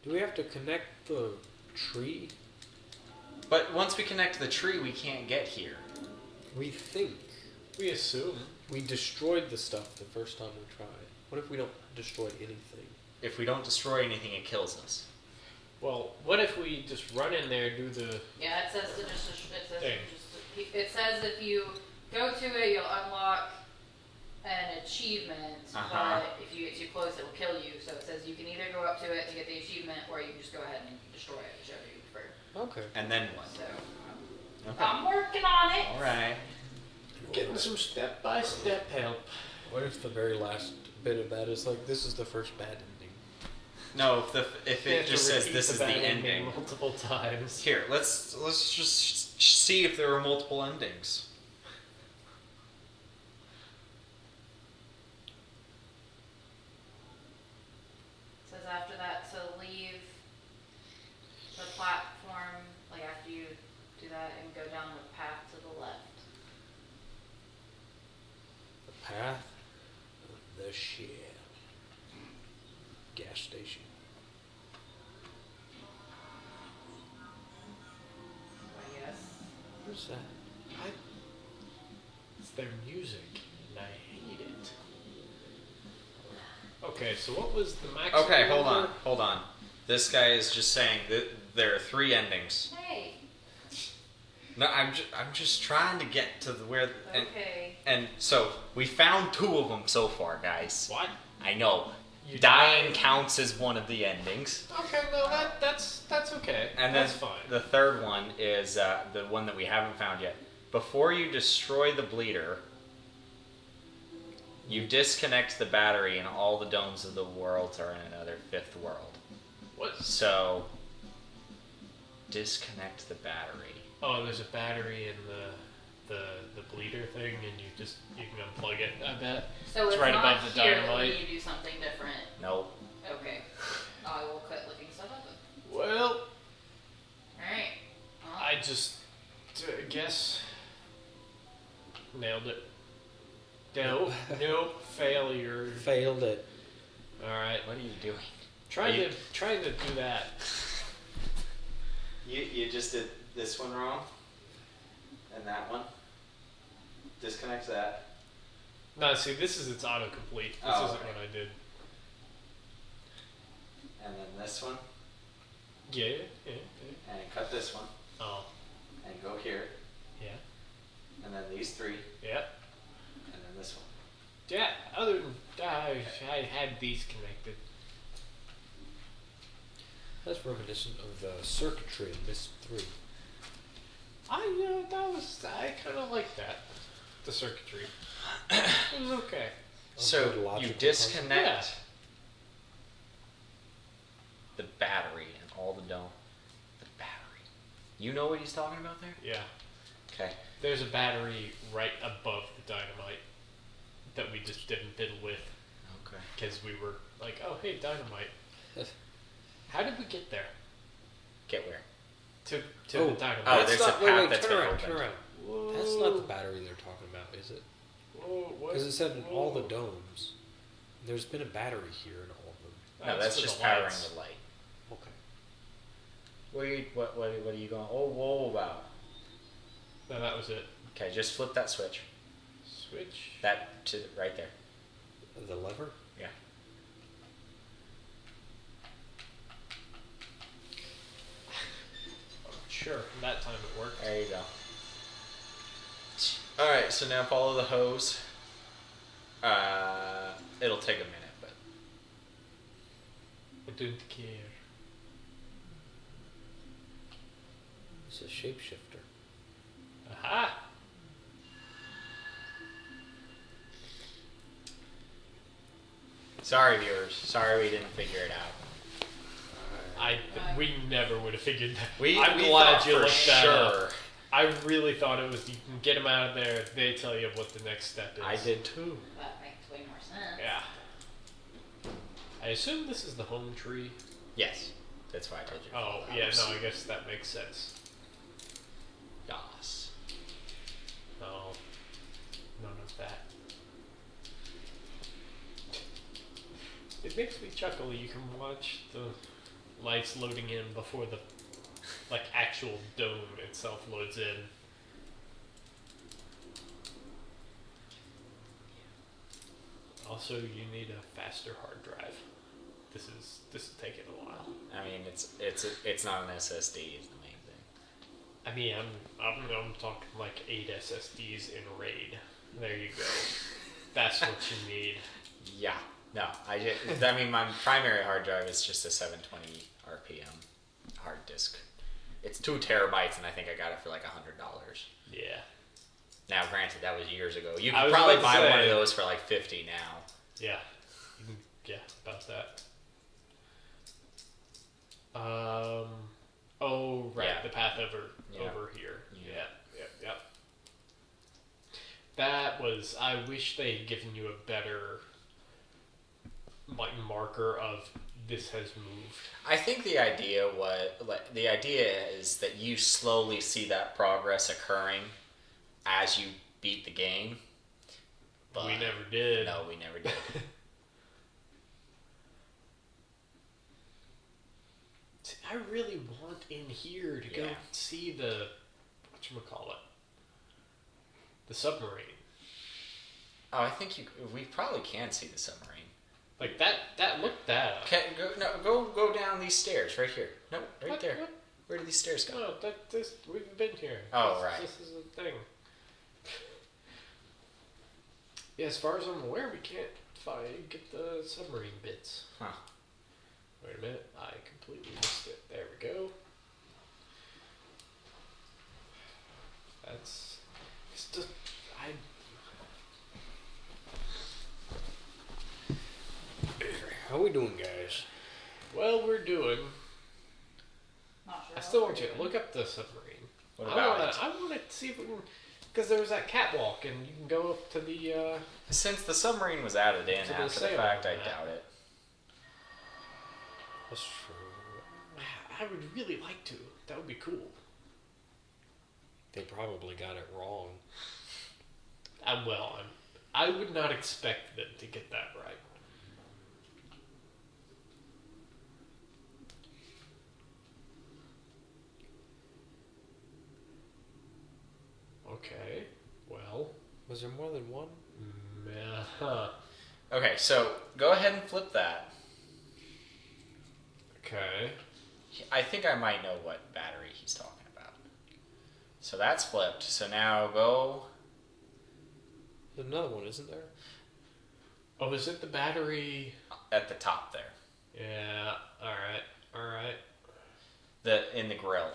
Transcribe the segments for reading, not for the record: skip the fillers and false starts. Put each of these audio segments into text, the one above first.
Do we have to connect the tree? But once we connect the tree, we can't get here. We think. We assume. We destroyed the stuff the first time we tried. What if we don't destroy anything? If we don't destroy anything, it kills us. Well, what if we just run in there, do the... Yeah, it says it says if you go to it, you'll unlock an achievement, but if you get too close, it will kill you. So it says you can either go up to it to get the achievement, or you can just go ahead and destroy it, whichever you prefer. Okay. And then what? So, I'm working on it. All right. Getting some step-by-step help. What if the very last bit of that is like, this is the first bad ending? No, if it just says this is the ending multiple times. Here, let's just see if there are multiple endings. It says after that to leave the platform, like after you do that, and go down the path to the left. The path of the shell. Gas station. I guess. What's that? It's their music, and I hate it. Okay, so what was the maximum? Okay, hold on. This guy is just saying that there are 3 endings. Hey. No, I'm just trying to get to where. Okay. And so we found 2 of them so far, guys. What? I know. You Dying died? counts as one of the endings. Okay, no, that's okay. And that's then fine. the third one is the one that we haven't found yet. Before you destroy the bleeder, you disconnect the battery, and all the domes of the worlds are in another 5th world. What? So disconnect the battery. Oh, there's a battery in the bleeder thing, and you can unplug it. I bet. So it's right not above the here dynamite. when you do something different. Nope. Okay. I will quit looking stuff up then. Well, Alright. Well, I just guess nailed it. No, failure. Failed it. All right. What are you doing? Trying to do that. You just did this one wrong, and that one. Disconnect that. No, see, this is its autocomplete. This Oh, isn't okay. what I did. And then this one, Yeah. and cut this one, Oh, and go here, yeah. and then these 3, Yeah. and then this one. Yeah, other than I had these connected. That's reminiscent of the circuitry in Myst 3. I kind of like that. The circuitry. It was okay. So Good you logical disconnect the battery and all the dome. The battery. You know what he's talking about there? Yeah. Okay. There's a battery right above the dynamite that we just didn't fiddle with Okay. because we were like, oh, hey, dynamite. How did we get there? Get where? To Oh. the dynamite. Oh, That's there's not, a path wait, that's turn been around, opened. turn around. Whoa. That's not the battery they're talking about, is it? Whoa, what? Because it said in all the Whoa. domes, there's been a battery here in all of them. No, that's for just the powering lights. the light. Okay. What are you going? Oh, whoa, about? No, that was it. Okay, just flip that switch. Switch. That to right there. The lever? Yeah. Sure, that time it worked. There you go. All right, so now follow the hose. It'll take a minute, but I didn't care. It's a shapeshifter. Aha! sorry, viewers. Sorry we didn't figure it out. We never would have figured that. We I'm we glad thought you for looked that sure. up. I really thought it was you can get them out of there. They tell you what the next step is. I did too. that makes way more sense. Yeah. I assume this is the home tree. Yes, that's why I told you. Oh yeah, no, I guess that makes sense. Yes. No, none of that. It makes me chuckle. You can watch the lights loading in before the actual dome itself loads in. Also, you need a faster hard drive. This is taking a while. I mean, it's not an SSD is the main thing. I mean, I'm talking like 8 SSDs in RAID. There you go. That's what you need. Yeah. No, I mean, my primary hard drive is just a 720 RPM hard disk. It's 2 terabytes, and I think I got it for like $100. Yeah. Now, granted, that was years ago. You I can was probably about to buy say- one of those for like 50 now. Yeah. Yeah, about that. Oh, right. Yeah. The path over here. Yep. That was. I wish they had given you a better marker of this has moved. I think the idea is that you slowly see that progress occurring as you beat the game. But We never did. No, we never did. See, I really want in here to go see the whatchamacallit. The submarine. Oh, I think we probably can see the submarine. Like that looked that up. Go down these stairs right here. No, right What? there. What? Where do these stairs go? No, we've been here. Oh, right. This is a thing. Yeah, as far as I'm aware, we can't get the submarine bits. Huh. Wait a minute, I completely missed it. There we go. That's just How we doing, guys? well, we're doing. Not sure. I still want you to look up the submarine. What about it? I want to see if we can, because there was that catwalk, and you can go up to the. Since the submarine was added in To the after the sail fact, on I that. doubt it. That's true. I would really like to. That would be cool. They probably got it wrong. I would not expect them to get that right. Okay. Well. Was there more than one? Huh. Okay, so go ahead and flip that. Okay. I think I might know what battery he's talking about. So that's flipped. So now go. There's another one, isn't there? Oh, is it the battery? At the top there. Yeah. All right. In the grill.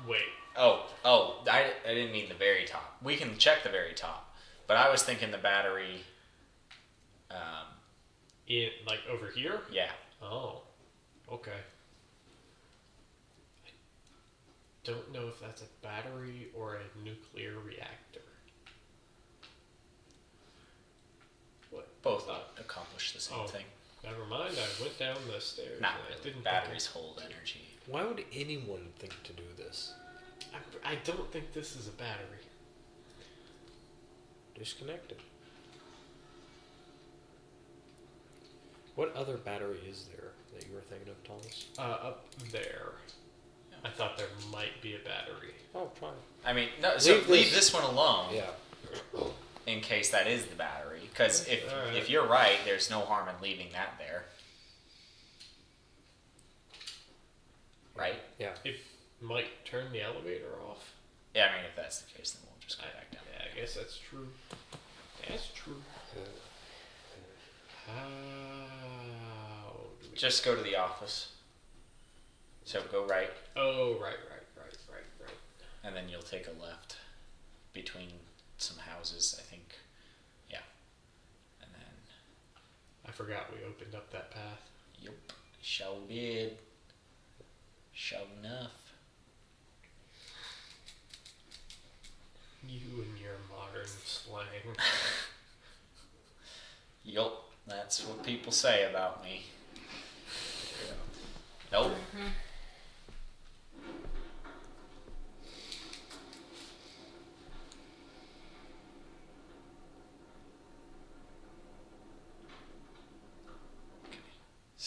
Wait. Oh, I didn't mean the very top. We can check the very top. But I was thinking the battery, Over here? yeah. Oh. Okay. I don't know if that's a battery or a nuclear reactor. What? Both accomplish the same Oh. thing. Never mind. I went down the stairs. Not and I really. didn't Batteries think hold energy. Why would anyone think to do this? I don't think this is a battery. Disconnected. What other battery is there that you were thinking of, Thomas? Up there. I thought there might be a battery. Oh, try it. I mean, no. So Leave leave this- this one alone. Yeah. In case that is the battery, because if All right. if you're right, there's no harm in leaving that there. Right? Yeah. It might turn the elevator off. Yeah, I mean, if that's the case, then we'll just go back down. Yeah, I guess that's true. That's true. How do we... Just go to the office. So go right, Oh, right. and then you'll take a left between some houses, I think. Yeah. And then, I forgot we opened up that path. yup, show did. Show enough. You and your modern slang. Yup, that's what people say about me. Nope.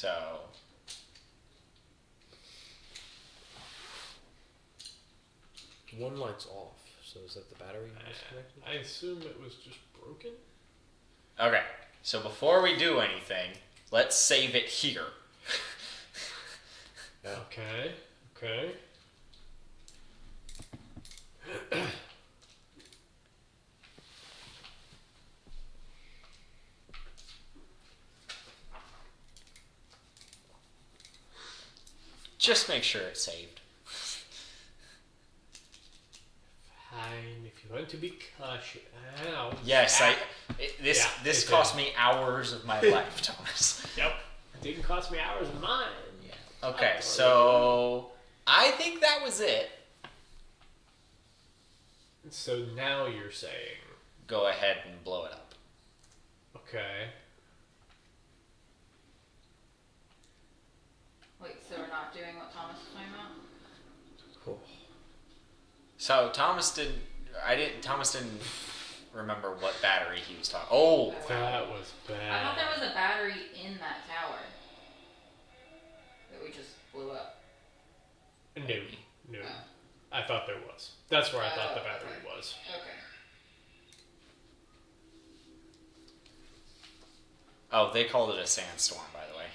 So One light's off. So is that the battery disconnected? I assume it was just broken. okay. So before we do anything, let's save it here. Yeah. Okay. Okay. Just make sure it's saved. Fine. If you want to be cautious. Ow. Yes, Ow. this Yeah, it cost did. me hours of my life, Thomas. Yep. Didn't cost me hours of mine. Yeah. Okay, so I think that was it. So now you're saying, Go ahead and blow it up. okay. Wait, so we're not doing what Thomas was talking about? Cool. So Thomas didn't remember what battery he was talking. Oh, That was bad. I thought there was a battery in that tower that we just blew up. No. No. Oh. I thought there was. That's where I thought the Oh, battery okay. was. Okay. oh, they called it a sandstorm, by the way.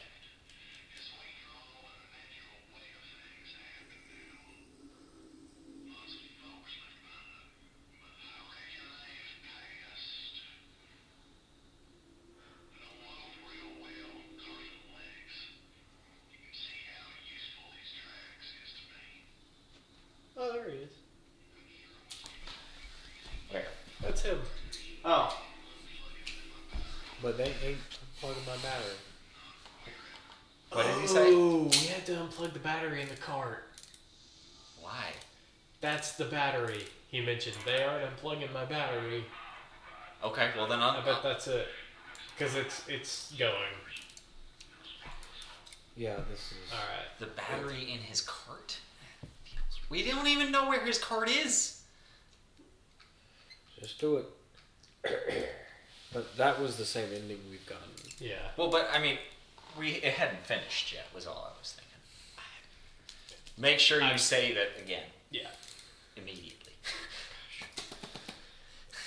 Oh, there he is. Where? That's him. Oh. But they ain't plugging my battery. What did he say? Oh, we had to unplug the battery in the cart. Why? That's the battery. He mentioned they aren't unplugging my battery. Okay, well then I bet that's it. Because it's going. Yeah, this is. Alright. the battery in his cart. We don't even know where his cart is. Just do it. But that was the same ending we've gotten. Yeah. Well, but I mean, it hadn't finished yet. Was all I was thinking. Make sure you say that again Yeah. immediately.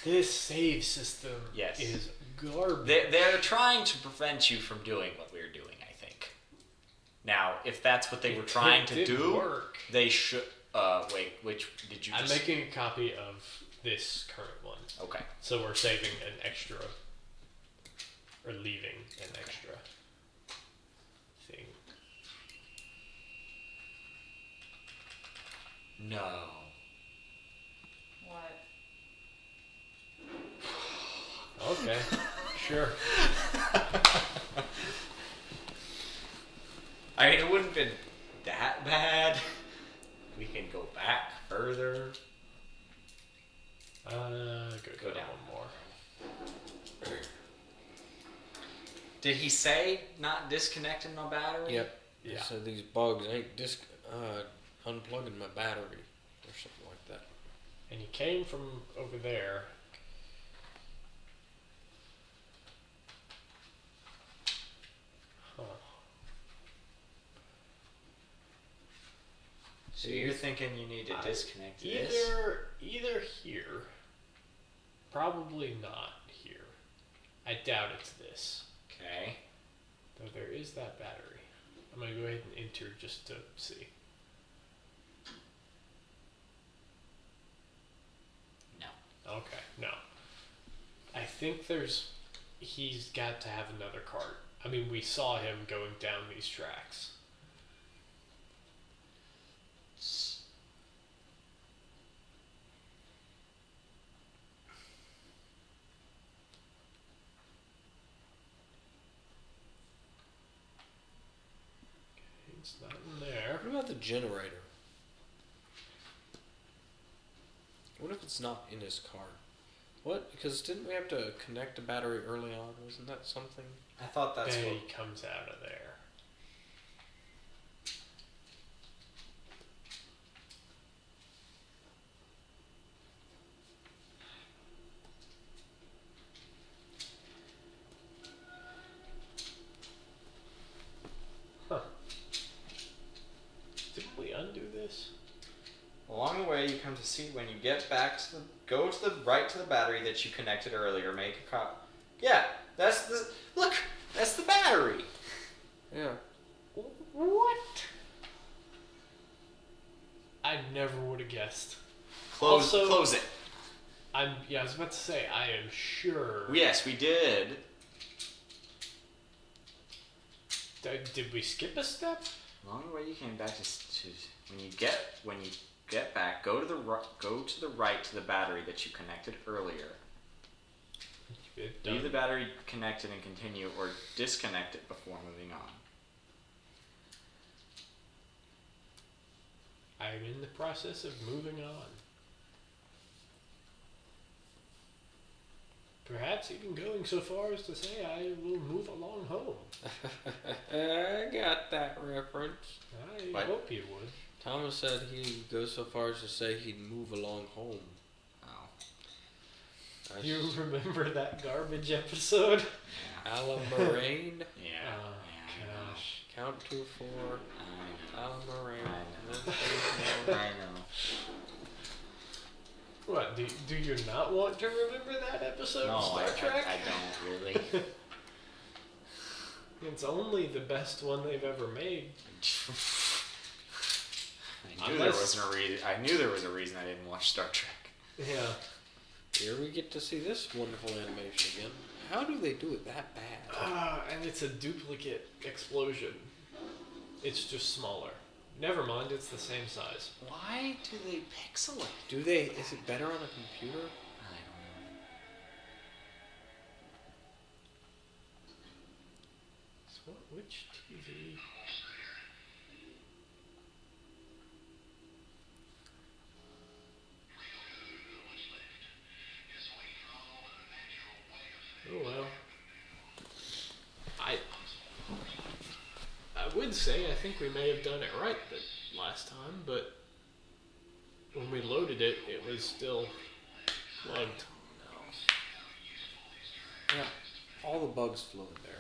This save system Yes. is garbage. They're trying to prevent you from doing what we're doing, I think. Now, if that's what they were trying to didn't do, work. they should. Wait, which did you? I'm Just... making a copy of this current one. Okay. So we're saving an extra, or leaving an extra thing. No. What? Okay, sure. I mean, it wouldn't have been that bad. We can go back further. Go down one more. Did he say not disconnecting my battery? Yep. Yeah. So these bugs ain't unplugging my battery or something like that. And he came from over there. Huh. So you're thinking you need to disconnect this? Either here. Probably not here. I doubt it's this. Okay. Though there is that battery. I'm gonna go ahead and enter just to see. No. Okay, no. I think he's got to have another cart. I mean, we saw him going down these tracks. It's not in there. What about the generator? What if it's not in his car? What? Because didn't we have to connect a battery early on? Wasn't that something? I thought that's Then what. he comes out of there. to see when you get back to the, go to the right to the battery that you connected earlier. Make a cop. Yeah, that's the look. That's the battery. Yeah. What? I never would have guessed. Close it. I was about to say, I am sure. Yes, we did. Did we skip a step? Along the way you came back to when you get back, go to the right to the battery that you connected earlier. Leave the battery connected and continue, or disconnect it before moving on. I'm in the process of moving on. Perhaps even going so far as to say I will move along home. I got that reference. I What? hope you would. Thomas said he'd go so far as to say he'd move along home. Oh. You remember that garbage episode? Alan Moraine. Yeah. Oh, Yeah, gosh. Count to 4. I know. Alan Moraine. I know. Then phase one. I know. What, do you not want to remember that episode No, of Star Trek? I don't really. It's only the best one they've ever made. I knew there wasn't a reason. I knew there was a reason I didn't watch Star Trek. Yeah. Here we get to see this wonderful animation again. How do they do it that bad? And it's a duplicate explosion. It's just smaller. Never mind, it's the same size. Why do they pixel it? Do they? Is it better on a computer? I don't know. So which TV? Oh well. I would say I think we may have done it right the last time, but when we loaded it, it was still plugged. Yeah. All the bugs flew in there.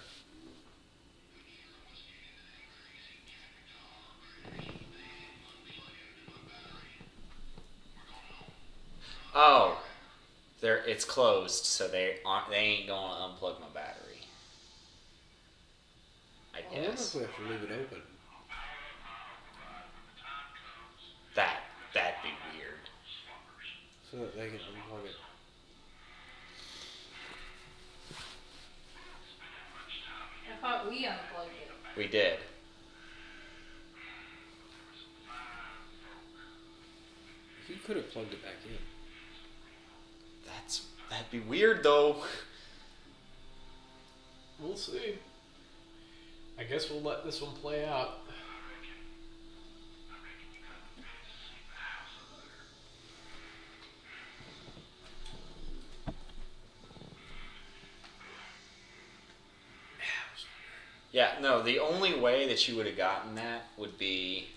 Oh, it's closed, so they ain't gonna unplug my battery. I I wonder guess if we have to leave it open. that'd be weird. So that they can unplug it. I thought we unplugged it. We did. He could have plugged it back in. That'd be weird though. We'll see. I guess we'll let this one play out. Yeah, no, the only way that you would have gotten that would be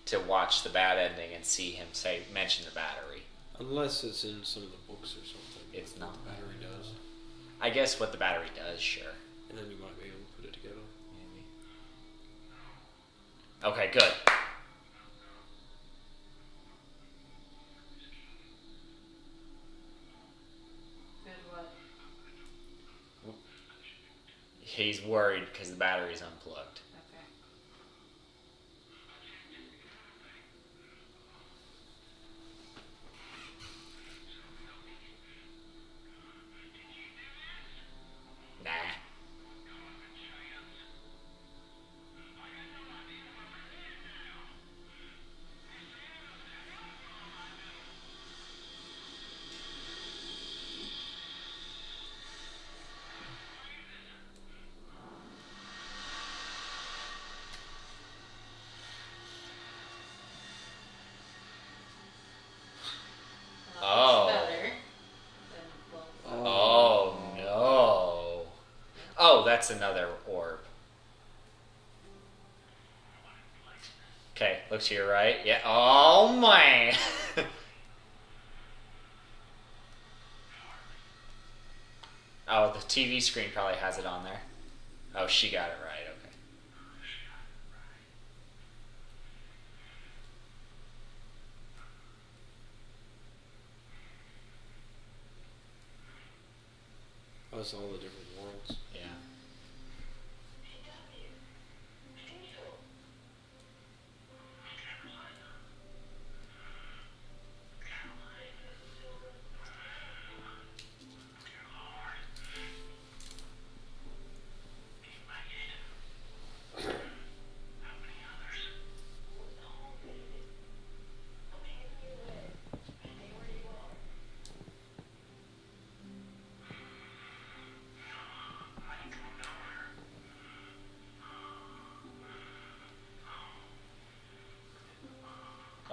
to watch the bad ending and see him mention the battery. Unless it's in some of the books or something. It's not. The battery does. I guess what the battery does, sure. And then you might be able to put it together. Maybe. Okay, good. Good what? He's worried because the battery's unplugged. Okay. Nah. Well, Oh. that's better. Then, well, Oh no. Oh, that's another orb. Okay, look to your right. Yeah. Oh my. Oh, the TV screen probably has it on there. Oh, she got it right. Okay. plus all the different worlds. Yeah.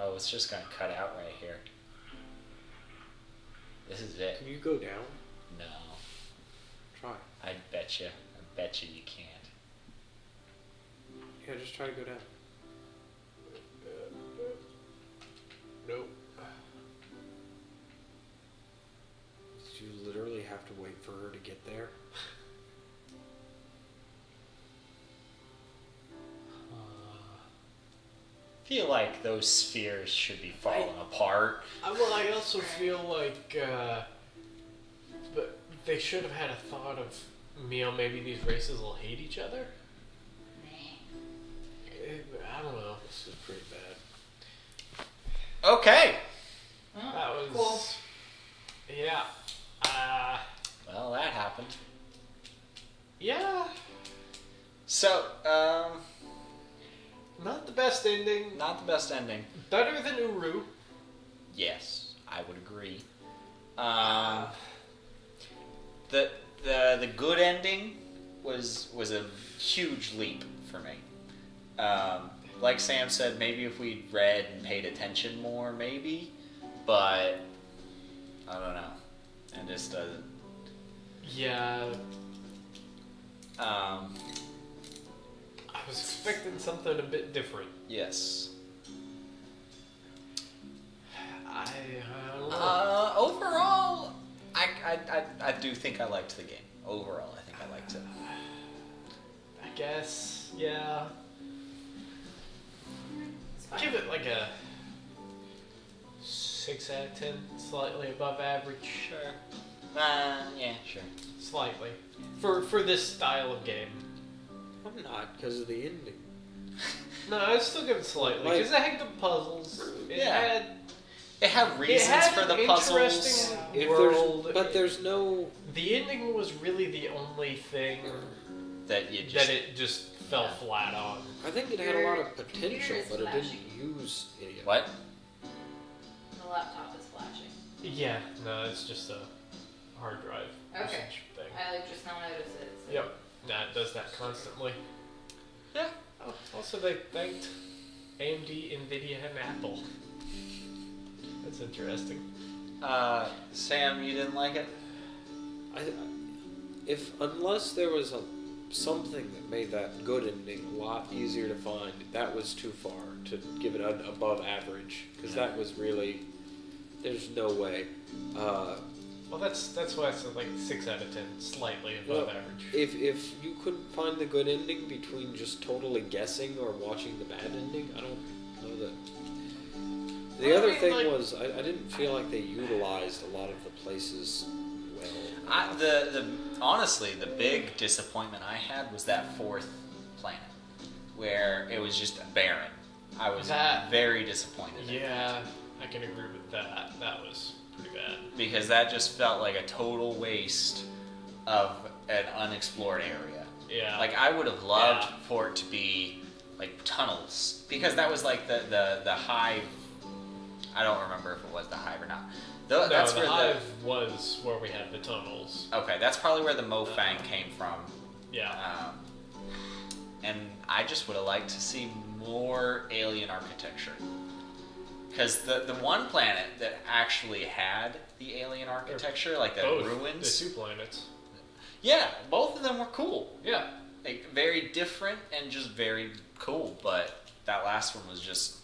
Oh, it's just gonna cut out right here. This is it. Can you go down? No. Try. I bet you you can't. Yeah, just try to go down. Nope. Did you literally have to wait for her to get there? I feel like those spheres should be falling apart. Well, I also feel like, but they should have had a thought of, maybe these races will hate each other. I don't know. This is pretty bad. Okay. That was cool. Yeah. Well, that happened. Yeah. So, Not the best ending. not the best ending. Better than Uru. Yes, I would agree. The good ending was a huge leap for me. Like Sam said, maybe if we'd read and paid attention more, maybe. But I don't know. It just doesn't. Yeah. Um, I was expecting something a bit different. yes. I don't know. Overall, I do think I liked the game. Overall, I think I liked it. I guess, yeah. Give it like a 6 out of 10, slightly above average. Sure. Yeah, sure. Slightly. For this style of game. I'm not, because of the ending. No, I'd still give it slightly, Like- because it had good puzzles. It Yeah. It had reasons had for the an puzzles. interesting If world. there's no. The ending was really the only thing That you just that it just fell flat on. I think it had a lot of Your computer potential, is but it flashing. didn't use any of it. what? The laptop is flashing. Yeah, no, it's just a hard drive Okay. usage thing. I just now notice it. So. Yep, that does that constantly. Yeah. Oh, also, they thanked AMD, Nvidia, and Apple. That's interesting. Sam, you didn't like it? Unless there was something that made that good ending a lot easier to find, that was too far to give it an above average, because that was really, there's no way. Well, that's why I said like 6 out of 10, slightly above average. If you couldn't find the good ending between just totally guessing or watching the bad ending, I don't know that. The Well, I other mean, thing like- was I didn't feel like they utilized a lot of the places well. Honestly, the big disappointment I had was that 4th planet, where it was just barren. I was very disappointed. in Yeah, I can agree with that. That was pretty bad. because that just felt like a total waste of an unexplored area. Yeah. Like I would have loved for it to be like tunnels, because that was like the hive. I don't remember if it was the hive or not. No, That's the where hive was where we had the tunnels. Okay, that's probably where the Mofang came from. Yeah. And I just would have liked to see more alien architecture. Because the one planet that actually had the alien architecture, like the Both. ruins. The 2 planets. Yeah, both of them were cool. Yeah. Like, very different and just very cool. But that last one was just,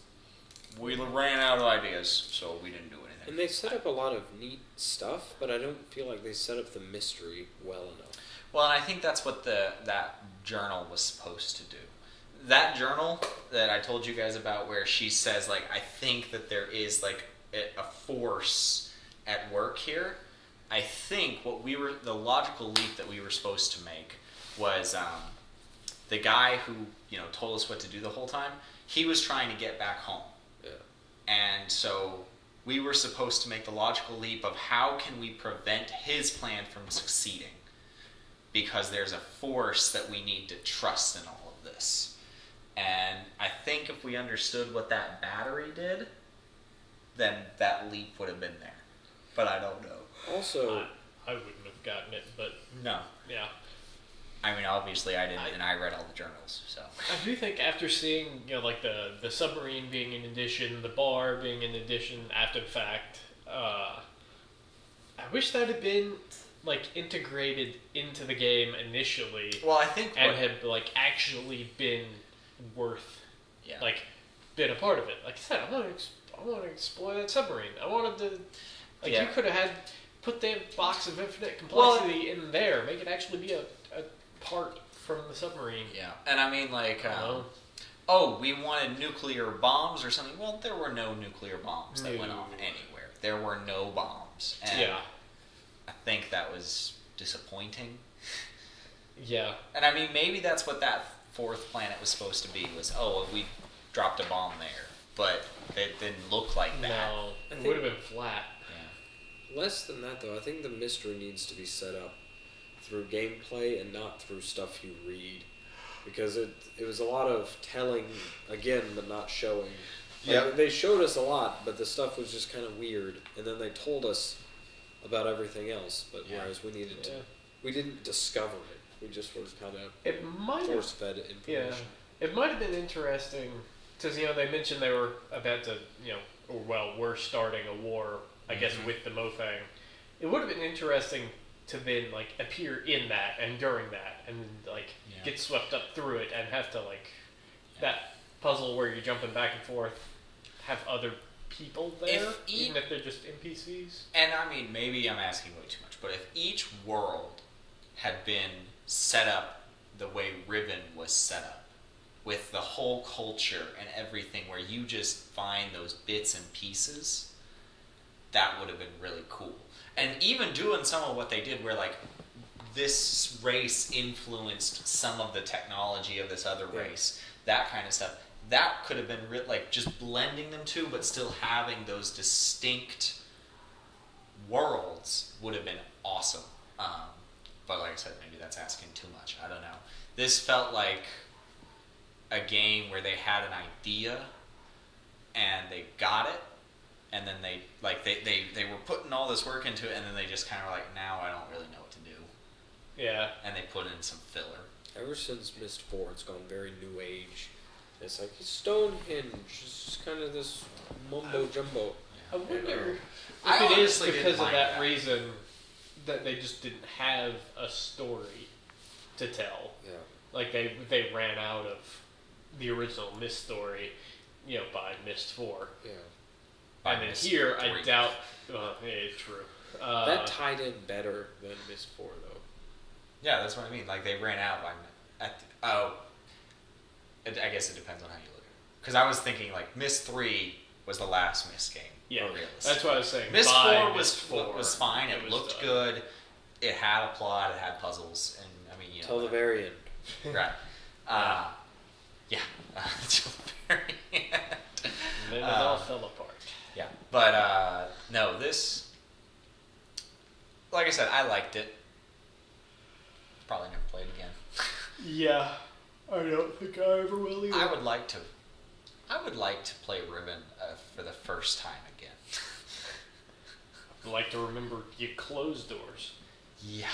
we ran out of ideas, so we didn't do anything. And they set up a lot of neat stuff, but I don't feel like they set up the mystery well enough. Well, and I think that's what that journal was supposed to do. That journal that I told you guys about, where she says, like, I think that there is, like, a force at work here. I think the logical leap that we were supposed to make was the guy who told us what to do the whole time. He was trying to get back home, and so we were supposed to make the logical leap of how can we prevent his plan from succeeding, because there's a force that we need to trust in all of this. And I think if we understood what that battery did, then that leap would have been there. But I don't know. Also, I wouldn't have gotten it, but no. yeah. I mean, obviously I didn't, and I read all the journals, so. I do think after seeing, like the submarine being an addition, the bar being an addition after the fact, I wish that had been like integrated into the game initially. Well, I think and had like actually been worth, like, been a part of it. Like I said, I want to explore that submarine. I wanted to, like, you could have put the box of infinite complexity in there, make it actually be a part from the submarine. Yeah, and I mean, like, we wanted nuclear bombs or something. Well, there were no nuclear bombs that went off anywhere. There were no bombs. And I think that was disappointing. Yeah. And I mean, maybe that's what that fourth planet was supposed to be, was, we dropped a bomb there. But it didn't look like that. No, it would have been flat. Yeah. Less than that, though. I think the mystery needs to be set up through gameplay and not through stuff you read. Because it was a lot of telling, again, but not showing. Like, they showed us a lot, but the stuff was just kind of weird. And then they told us about everything else. But whereas we needed to... We didn't discover it. We just were kind of force-fed information. Yeah. It might have been interesting, because, they mentioned they were about to, we're starting a war, I guess, with the Mofang. It would have been interesting to then, like, appear in that and during that and, like, get swept up through it and have to, like, that puzzle where you're jumping back and forth, have other people there, even if they're just NPCs. And, I mean, maybe I'm asking way too much, but if each world had been set up the way Riven was set up, with the whole culture and everything, where you just find those bits and pieces, that would have been really cool. And even doing some of what they did, where, like, this race influenced some of the technology of this other race, that kind of stuff, that could have been like just blending them two, but still having those distinct worlds would have been awesome. But like I said, maybe that's asking too much. I don't know. This felt like a game where they had an idea and they got it, and then they were putting all this work into it, and then they just kind of like, now I don't really know what to do. Yeah. And they put in some filler. Ever since Myst 4, it's gone very new age. It's like Stonehenge. It's just kind of this mumbo jumbo. I wonder I if it is honestly because didn't of mind that that. reason that they just didn't have a story to tell. Yeah. Like they ran out of the original Myst story, by Myst 4. Yeah. And then here, I doubt. True. That tied in better than Myst 4, though. Yeah, that's what I mean. Like, they ran out I guess it depends on how you look at it. Because I was thinking, like, Myst 3 was the last Myst game. Yeah, realistic. that's what I was saying. Myst By 4 was fine. It looked good. It had a plot. It had puzzles. And, I mean, Till the very end. Right. Till the very end. And then it all fell apart. Yeah. But, no, this... Like I said, I liked it. Probably never played again. Yeah. I don't think I ever will either. I would like to play Riven for the first time again. I'd like to remember you closed doors. Yeah,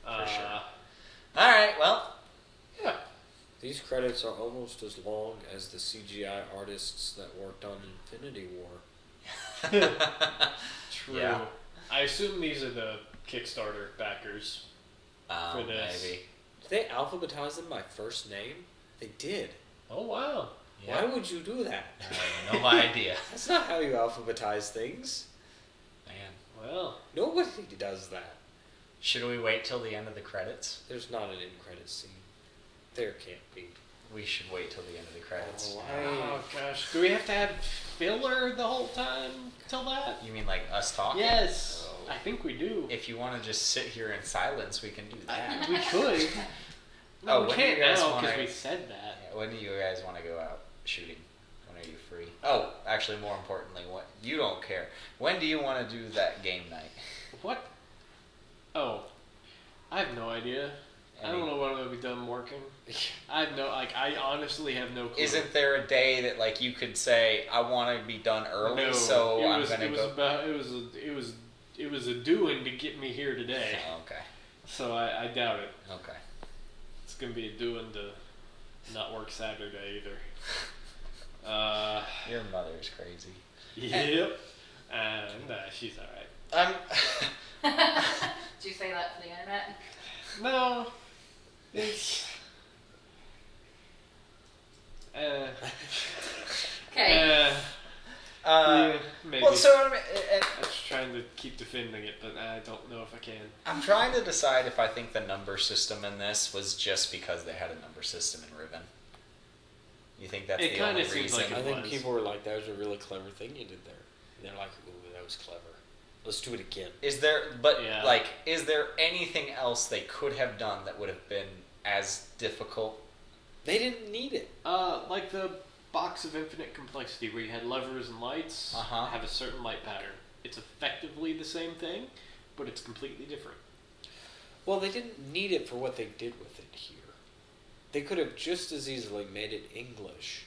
for sure. All right, well, yeah. These credits are almost as long as the CGI artists that worked on Infinity War. True. Yeah. I assume these are the Kickstarter backers for this. Maybe. Did they alphabetize them by first name? They did. Oh wow. Yeah. Why would you do that? I have no idea. That's not how you alphabetize things. Man. Well. Nobody does that. Should we wait till the end of the credits? There's not an end credit scene. There can't be. We should wait till the end of the credits. Oh gosh. Do we have to have filler the whole time till that? You mean like us talking? Yes. Oh, I think we do. If you want to just sit here in silence, we can do that. We could. Oh, we when do can't you guys now wanna- because we said that. Yeah, when do you guys want to go out shooting? When are you free? Oh, actually, more importantly, what you don't care. When do you want to do that game night? What? Oh, I have no idea. I don't know when I'll be done working. I honestly have no clue. Isn't there a day that like you could say I want to be done early, No, so I'm it gonna was go? it was a doing to get me here today. Oh, okay. So I doubt it. Okay. It's gonna be a doing to not work Saturday either. Your mother's crazy. Yep. And she's alright. Did you say that for the internet? No. It's. Okay. Yeah, maybe. Well, so I mean, I'm just trying to keep defending it, but I don't know if I can. I'm trying to decide if I think the number system in this was just because they had a number system in Riven. You think that's It the kinda only seems reason? like I it think was. people were like, "That was a really clever thing you did there." And they're like, "Ooh, that was clever. Let's do it again." Is there, but Yeah. like, is there anything else they could have done that would have been as difficult? They didn't need it. Like the box of infinite complexity where you had levers and lights have a certain light pattern. It's effectively the same thing, but it's completely different. Well, they didn't need it for what they did with it here. They could have just as easily made it English.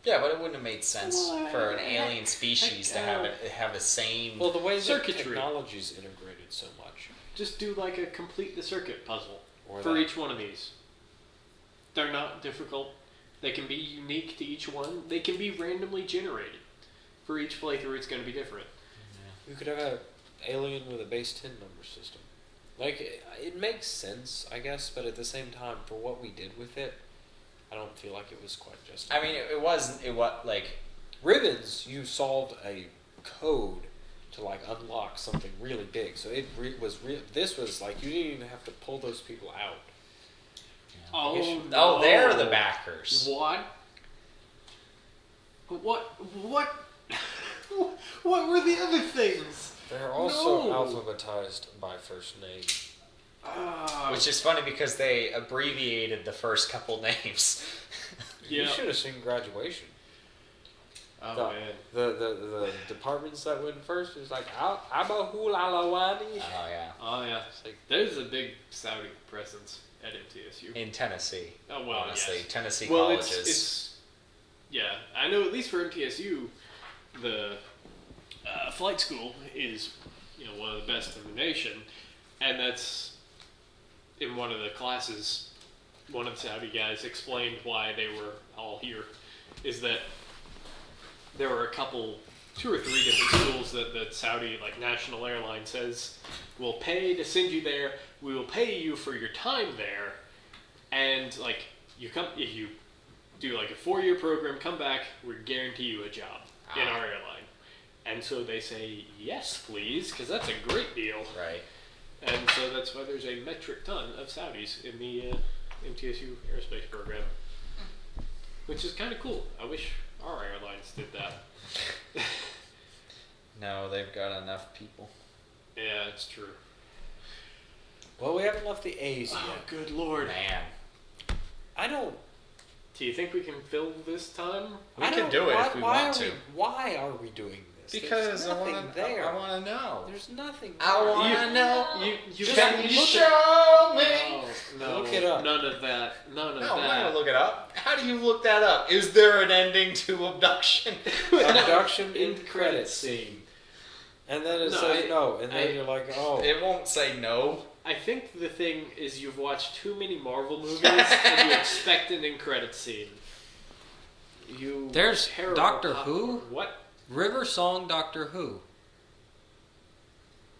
Yeah, but it wouldn't have made sense Well, for an alien species to have heck, it have the same. Well, the way that Circuitry. technology's integrated so much. Just do like a complete the circuit puzzle Or for that. each one of these. They're not difficult. They can be unique to each one. They can be randomly generated. For each playthrough, it's going to be different. You could have an alien with a base 10 number system. Like, it makes sense, I guess, but at the same time, for what we did with it, I don't feel like it was quite just. I mean, it was like Ribbons, you solved a code to like unlock something really big. So it this was like you didn't even have to pull those people out. Oh, oh, no. they're the backers. What? What? What were the other things? They're also No. alphabetized by first name. Which is funny because they abbreviated the first couple names. You Yeah. should have seen Graduation. Oh the, man. the departments that went first is like Abahulalawani. Oh yeah, Oh yeah. It's like There's a big Saudi presence at MTSU. in Tennessee. Oh well, Honestly, yes. Tennessee Well, colleges. it's yeah. I know at least for MTSU, the flight school is one of the best in the nation, and that's in one of the classes. One of the Saudi guys explained why they were all here. Is that there were two or three different schools that the Saudi national airline says will pay to send you there. We will pay you for your time there, and you come if you do a 4-year program, come back, we guarantee you a job in our airline. And so they say yes, please, because that's a great deal. right. And so that's why there's a metric ton of Saudis in the MTSU aerospace program, which is kind of cool. I wish our airlines did that. No, they've got enough people. Yeah, it's true. well, we haven't left the A's Oh, yet. good lord. Man, I don't. Do you think we can fill this time? we I can don't- do it why, if we why want are to. Why are we doing this? Because There's I nothing want there. I want to know. There's nothing. I there. want to know. You Just can look Show me. Oh, no, Look it up. None of that. None of No, I'm not that. gonna look it up. How do you look that up? Is there an ending to Abduction? Abduction In in the credit credits. scene. And then it No, says I- no, and then I- you're like, oh. It won't say no. I think the thing is you've watched too many Marvel movies and you expect an end credit scene. You There's terrible Doctor popcorn. Who? What? River Song Doctor Who.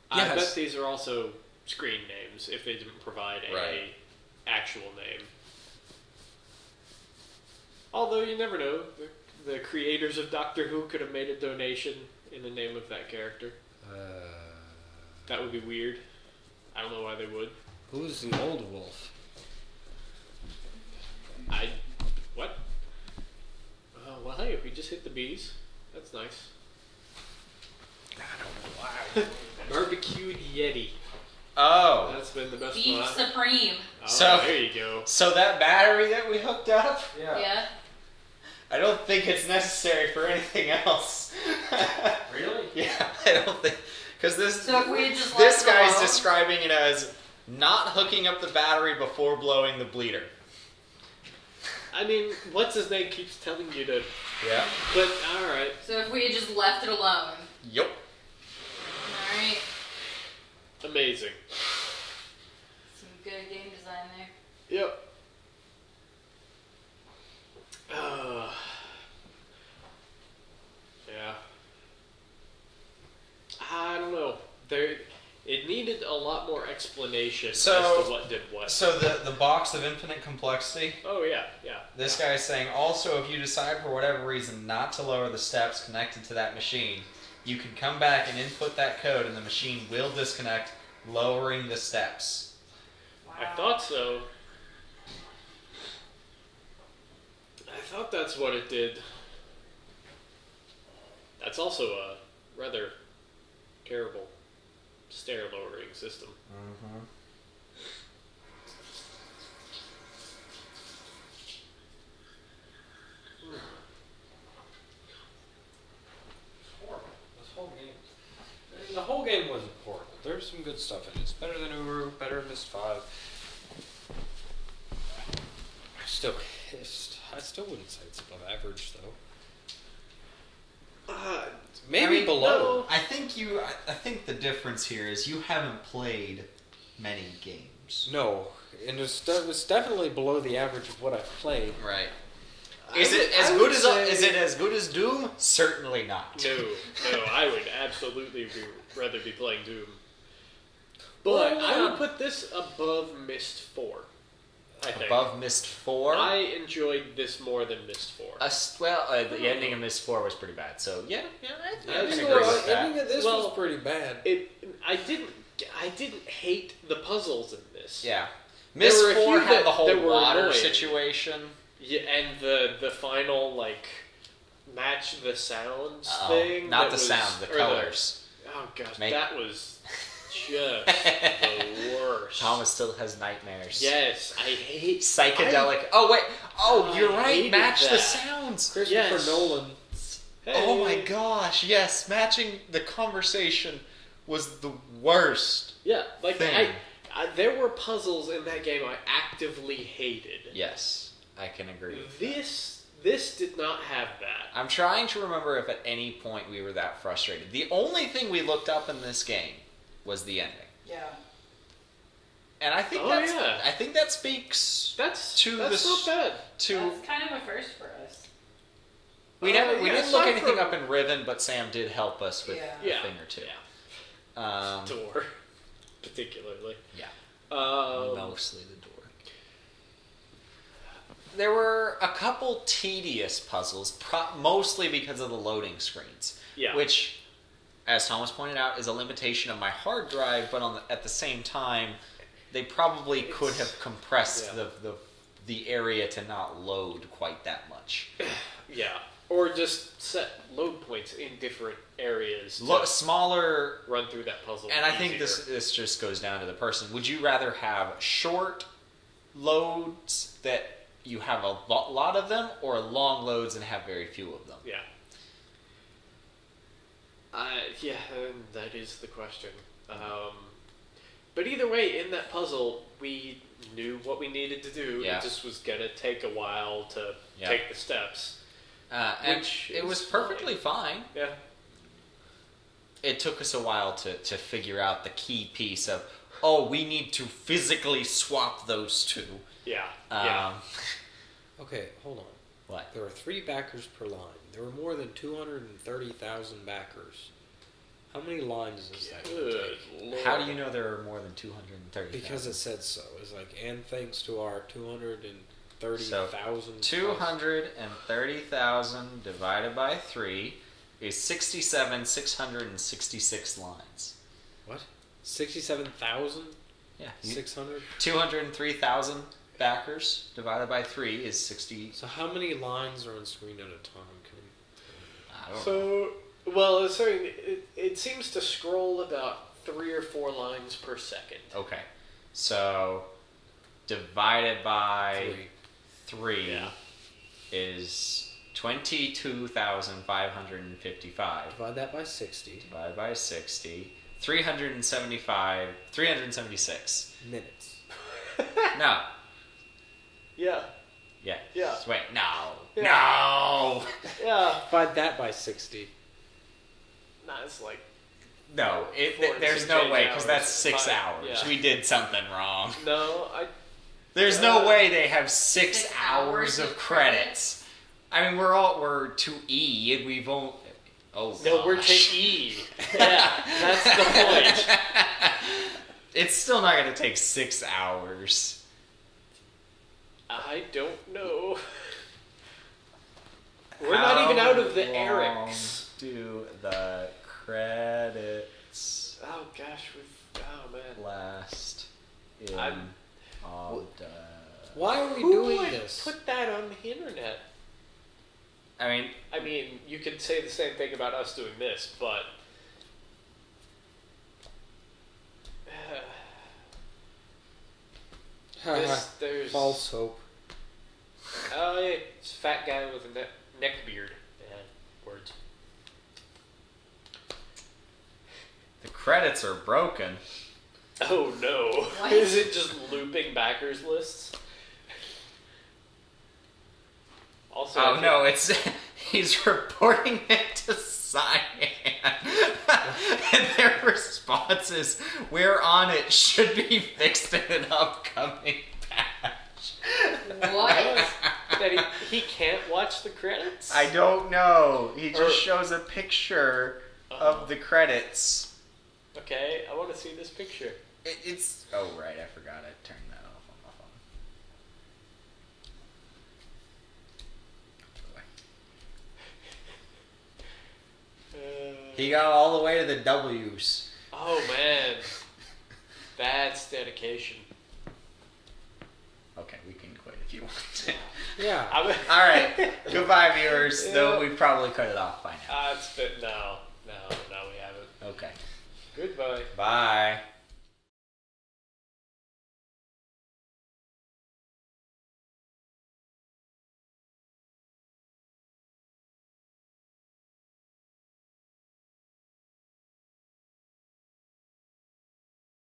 I Yes. bet these are also screen names if they didn't provide a Right. actual name. Although you never know, the creators of Doctor Who could have made a donation in the name of that character. That would be weird. I don't know why they would. Who's the old wolf? What? Well, hey, we just hit the bees. That's nice. I don't know why. Stewed Yeti. Oh. That's been the best Beef one. Supreme. Oh, So- there you go. So that battery that we hooked up, Yeah. I don't think it's necessary for anything else. Really? Yeah, I don't think because So if we had just this left it guy's alone- describing it as not hooking up the battery before blowing the bleeder. I mean, what's his name keeps telling you to. Yeah. But alright. So if we had just left it alone. Yep. Alright. Amazing. Some good game design there. Yep. Yeah. I don't know. It needed a lot more explanation as to what did what. So the box of infinite complexity. Oh yeah, yeah. This guy is saying also if you decide for whatever reason not to lower the steps connected to that machine, you can come back and input that code and the machine will disconnect, lowering the steps. Wow. I thought so. I thought that's what it did. That's also a rather terrible stair lowering system. Mm-hmm. Horrible. This whole game. I mean, the whole game wasn't horrible. There's some good stuff in it. It's better than Uru, better than Myst 5. I'm still pissed. I still wouldn't say it's above average, though. Maybe I mean, below. I think the difference here is you haven't played many games. No, and it was definitely below the average of what I've played. Right. I Is would- it as I good would as say- is it as good as Doom? Certainly not. No, I would absolutely rather be playing Doom. But Well, I would put this above Myst 4. I think. Above Myst 4. I enjoyed this more than Myst 4. The ending of Myst 4 was pretty bad. So yeah, I can Absolutely. agree with The ending that. of this Well, was pretty bad. I didn't hate the puzzles in this. Yeah. There Myst were a 4 few had that- the whole that were water annoying. situation. Yeah, and the final like match the sounds Oh, thing. not that the was- sound, the or colors. Oh gosh, Make- that was just the worst. Thomas still has nightmares. Yes, I hate Psychedelic. I You're right. hated Match the that. sounds. Christopher yes. Nolan. Oh my gosh, yes. Matching the conversation was the worst. Yeah, like thing. there were puzzles in that game I actively hated. Yes, I can agree with that. This did not have that. I'm trying to remember if at any point we were that frustrated. The only thing we looked up in this game was the ending. Yeah. And I think I think that speaks That's To that's the not bad. to That's kind of a first for us. we yeah, didn't look aside anything from- up in Riven, but Sam did help us with Yeah. a thing or two. Yeah. Door, particularly. Yeah. Um, Mostly the door. There were a couple tedious puzzles, mostly because of the loading screens. Yeah. Which, as Thomas pointed out, is a limitation of my hard drive, but at the same time, they probably could have compressed yeah. the area to not load quite that much. Yeah. Or just set load points in different areas to Smaller, run through that puzzle. and I think easier. this just goes down to the person. Would you rather have short loads that you have a lot of them, or long loads and have very few of them? Yeah. Yeah, that is the question. But either way, in that puzzle, we knew what we needed to do. Yeah. It just was gonna take a while to Yeah. take the steps. And Which it is was perfectly fine. Yeah. It took us a while to figure out the key piece of, we need to physically swap those two. Yeah. Okay, hold on. What? There were 3 backers per line. There were more than 230,000 backers. How many lines is that? gonna Good take? Lord. How do you know there are more than 230,000? Because it said so. It's like, and thanks to our 230,000. 230,000 divided by 3 is 67,666 lines. What? 67,000? Yeah. 600? 203,000 backers divided by 3 is 60. So how many lines are on screen at a time? I don't know. So, it seems to scroll about 3 or 4 lines per second. Okay. So divided by 3 is 22,555. Divide that by 60. Divided by 60. 376. Minutes. No. Yeah. Yeah. Yeah. Wait, no. Yeah. No! Yeah. Divide that by 60. Nah, it's like... No, there's no way, because that's 6 hours. Yeah. We did something wrong. No, There's no way they have 6 hours of credits. I mean, we're to E, and we've only... Oh, no, gosh. we're to E. Yeah, that's the point. It's still not going to take 6 hours. I don't know. We're not even out of the Erics. Do the credits Oh gosh, oh man. last in Why are we Who doing would this? put that on the internet? I mean, you could say the same thing about us doing this, but there's false hope. Oh, yeah, it's a fat guy with a neck beard. Yeah, words. the credits are broken. Oh no! What? Is it just looping backers lists? Also, Oh no, it's he's reporting it to Cyan. And their response is, "We're on it, should be fixed in an upcoming patch." What? that he can't watch the credits? I don't know. He just Or- shows a picture of the credits. Okay, I want to see this picture. It's oh right, I forgot I turned that off on my phone. He got all the way to the W's. Oh man, that's dedication. Okay, we can quit if you want. Yeah. All right, goodbye, viewers. Yeah. Though we've probably cut it off by now. It's been no, we haven't. Okay, Goodbye. bye.